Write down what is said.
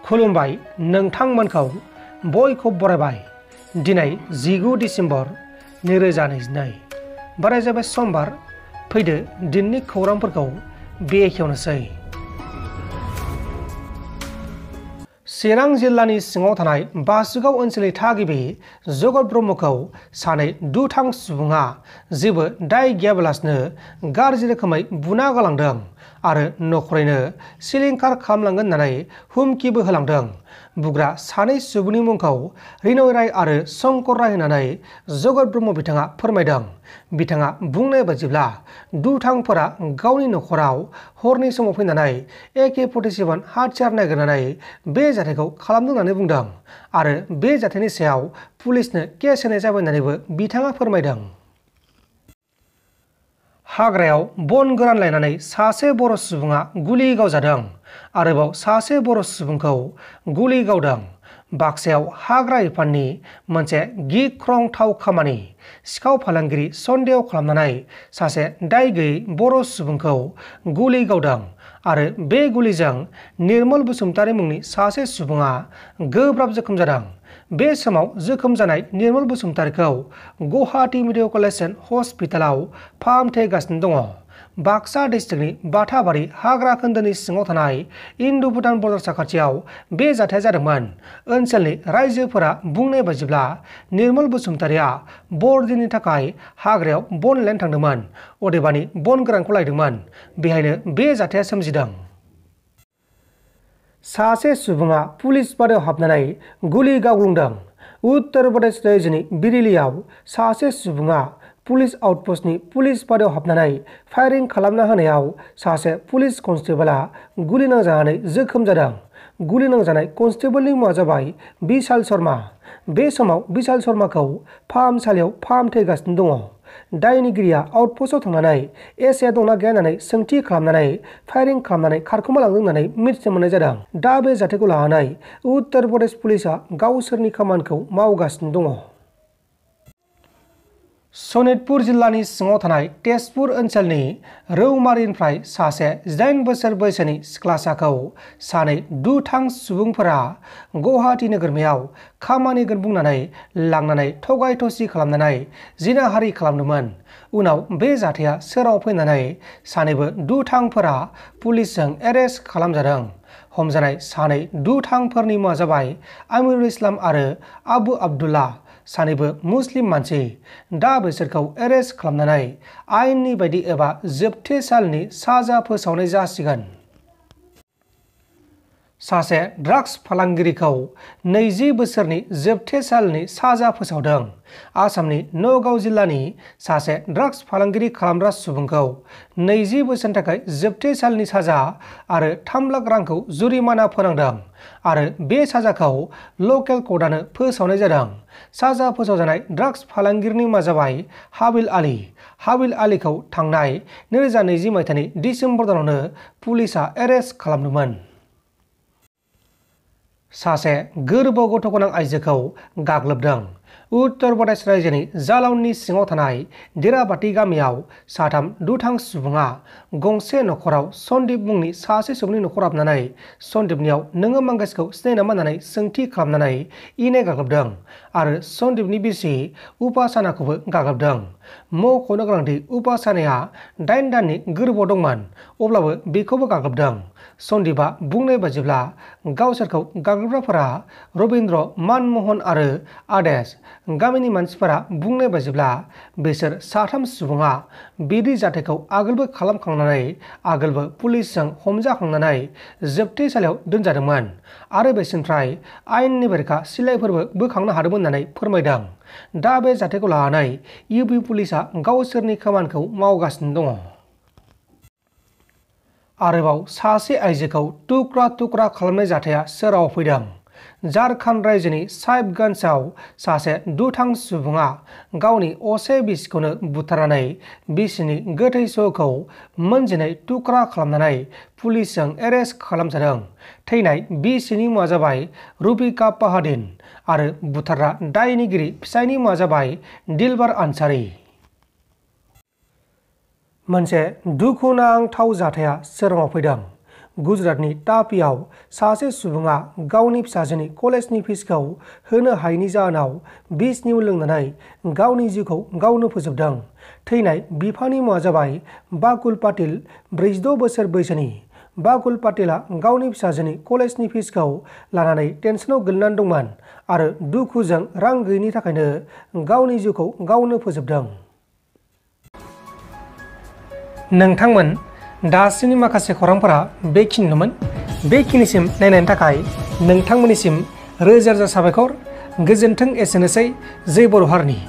खुलुमबाय नोंथांमोनखौ बयखौ बरायबाय। दिनै 19 डिसेम्बर 2022 बाराय जाबाय समबार। फैदो दिननि खौरांफोरखौ बेखेवनोसै। चिरां जिल्लानि सिङाव थानाय बासुगाव ओनसोलनि थागिबि जगत ब्रह्मखौ सानै दुथां सुबुङा जेबो दाय गैयाबालासिनो गाज्रि रोखोमै बुना गालांदों आरो नखरैनो सिलिंखार खालामलांगोन होननानै हुमखिबो होलांदों। बुग्रा सानै सुबुंनि मुंखौ रिनय राय आरो शंकर राय होननानै जगत ब्रह्म बिथाङा फोरमायदों। बिथाङा बुंनाय बायदिब्ला दुथांफोरा गावनि नखराव हरनि समाव फैनानै AK-47 हाथियार नागिरनानै बे जाथायखौ खालामदों होननानै बुंदों आरो बे जाथायनि सायाव पुलिसनो केस होनाय जाबाय होननानैबो बिथाङा फोरमायदों। हाग्रायाव बन गोरान लायनानै सासे बर' सुबुङा गुलि गावजादों। आरोबाव सासे बर' सुबुंखौ गुलि गावदों। बाक्सायाव हाग्रा बिफाननि मोनसे गिख्रंथाव खामानि। सिखाव फालांगिरि सन्देह खालामनानै सासे दाय गैयै बर' सुबुंखौ गुलि गावदों आरो बे गुलिजों निर्मल बसुमतारी मुंनि सासे सुबुङा गोब्राब जोखोम जादों। बे समाव जोखोम जानाय निर्मल बसुमतारीखौ गुवाहाटी मेडिकेल कलेज एन्ड हस्पिटालाव फाहामथायगासिनो दङ। बाक्सा डिस्ट्रिक्टनि बाथाबारि हाग्रा खोन्दोनि सिङाव थानाय इन्दु भुटान बर्डार साखाथियाव बे जाथाया जादोंमोन। ओनसोलनि रायजोफोरा बुंनाय बायदिब्ला निर्मल बसुमतारीया बरदिननि थाखाय हाग्रायाव बन लायनो थांदोंमोन, अदेबानि बन गोरानखौ लायदोंमोन। बेहायनो बे जाथाया सोमजिदों। सासे सुबुङा पुलिस बादायाव हाबनानै गुलि गावग्लुंदों। उत्तर प्रदेश रायजोनि बिरेलियाव सासे सुबुङा पुलिस आउटपस्टनि पुलिस बादायाव हाबनानै फायारिं खालामना होनायाव सासे पुलिस कनस्टेबलआ गुलि नांजानानै जोखोम जादों। गुलि नांजानाय कनस्टेबलनि मुङा जाबाय बिशाल शर्मा। बे समाव बिशाल शर्माखौ फाहामसालियाव फाहामथायगासिनो दङ। दायनिगिरिया आउटपस्टआव थांनानै एसए दंना गैया होननानै सोंथि खालामनानै फायारिं खालामनानै खारखोमा लांदों होननानै मिथिनो मोननाय जादों। दा बे जाथायखौ लानानै उत्तर प्रदेश पुलिसआ गावसोरनि खामानिखौ मावगासिनो दङ। सनितपुर जिल्लानि सिङाव थानाय तेजपुर ओनसोलनि रौमारिनिफ्राय सासे 18 बोसोर बैसोनि सिख्लासाखौ सानै दुथां सुबुंफोरा गुवाहाटी नोगोरमायाव खामानि होगोन बुंनानै लांनानै थगाय थसि खालामनानै जिनाहारि खालामदोंमोन। उनाव बे जाथाया सोराव फैनानै सानैबो दुथांफोरा पुलिसजों एरेस्ट खालामजादों। हमजानाय सानै दुथांफोरनि मुङा जाबाय आमिरुल इस्लाम आरो आबु आब्दुल्ला। सानैबो मुस्लिम मानसि। दा बिसोरखौ एरेस्ट खालामनानै आयेननि बायदि एबा जोबथेसालिनि साजा फोसावनाय जासिगोन। सासे ड्राग्स फालांगिरिखौ 20 बोसोरनि जोबथेसालिनि साजा फोसावदों। आसामनि नगाव जिल्लानि सासे ड्राग्स फालांगिरि खालामग्रा सुबुंखौ 20 बोसोरनि थाखाय जोबथेसालिनि साजा आरो 3 लाख रांखौ जुरिमाना फोनांदों आरो बे साजाखौ लकेल कर्टआनो फोसावनाय जादों। साजा फोसावजानाय ड्राग्स फालांगिरिनि मुङा जाबाय हाबिल आली। हाबिल आलीखौ थांनाय 2020 मायथाइनि डिसेम्बर दानावनो पुलिसआ एरेस्ट खालामदोंमोन। सासे गोरबोआव गथ' गोनां आइजोखौ गाग्लोबदों। उत्तर प्रदेश रायजोनि जालौननि सिङाव थानाय देराबाटी गामियाव साथाम दुथां सुबुङा गंसे नखराव सन्दीप मुंनि सासे सुबुंनि नखराव हाबनानै सन्दीपनियाव नोङो मांगेसखौ सिनायो नामा होननानै सोंथि खालामनानै इनाय गाग्लोबदों आरो सन्दीपनि बिसि उपासनाखौबो गाग्लोबदों। मख'नो गोनांदि उपासनाया 8 दाननि गोरबोआव दंमोन, अब्लाबो बेखौबो गाग्लोबदों। सन्दीपआ बुंनाय बायदिब्ला गावसोरखौ गाग्लोबग्राफोरा रबिन्द्र, मानमोहन आरो आदेश। गामिनि मानसिफोरा बुंनाय बायदिब्ला बिसोर साथाम सुबुङा बिदि जाथायखौ आगोलबो खालामखांनानै आगोलबो पुलिसजों हमजाखांनानै जोबथेसालियाव दोनजादोंमोन आरो बिसोरनिफ्राय आयेननि बेरेखा सिलाइफोरबो बोखांनो हादोंमोन होननानै फोरमायदों। दा बे जाथायखौ लानानै इउपि पुलिसआ गावसोरनि खामानिखौ मावगासिनो दङ। आरोबाव सासे आइजोखौ tukra खालामनाय जाथाया सोराव फैदों। झारखन्ड रायजोनि साहिबगन्जआव सासे दुथां सुबुङा गावनि असे बिसिखौनो बुथारनानै बिसिनि गोथै सहखौ मोनजिनै तुक्रा खालामनानै पुलिसजों एरेस्ट खालामजादों। थैनाय बिसिनि मुङा जाबाय रुबिका पाहादिन आरो बुथारग्रा दायनिगिरि फिसायनि मुङा जाबाय दिलबार आनसारी। मोनसे दुखुनांथाव जाथाया सोराङाव फैदों। गुजरातनि तापीआव सासे सुबुङा गावनि फिसाजोनि कलेजनि फिसखौ होनो हायैनि जाहोनाव बिसनि लोंनानै गावनि जिउखौ गावनो फोजोबदों। थैनाय बिफानि मुङा जाबाय बाकुल पाटिल, 46 बोसोर बैसोनि। बाकुल पाटिला गावनि फिसाजोनि कलेजनि फिसखौ लानानै टेनसनाव गोलैनानै दंमोन आरो दुखुजों रां गैयैनि थाखायनो गावनि जिउखौ गावनो फोजोबदों। नोंथांमोन दासिमनि माखासे खौरांफोरा बेखिनिल'मोन। बेखिनिसिम नायनायनि थाखाय नोंथांमोननिसिम रोजा रोजा साबायखर। गोजोन्थों। एसेनोसै। जै बर' हारिनि।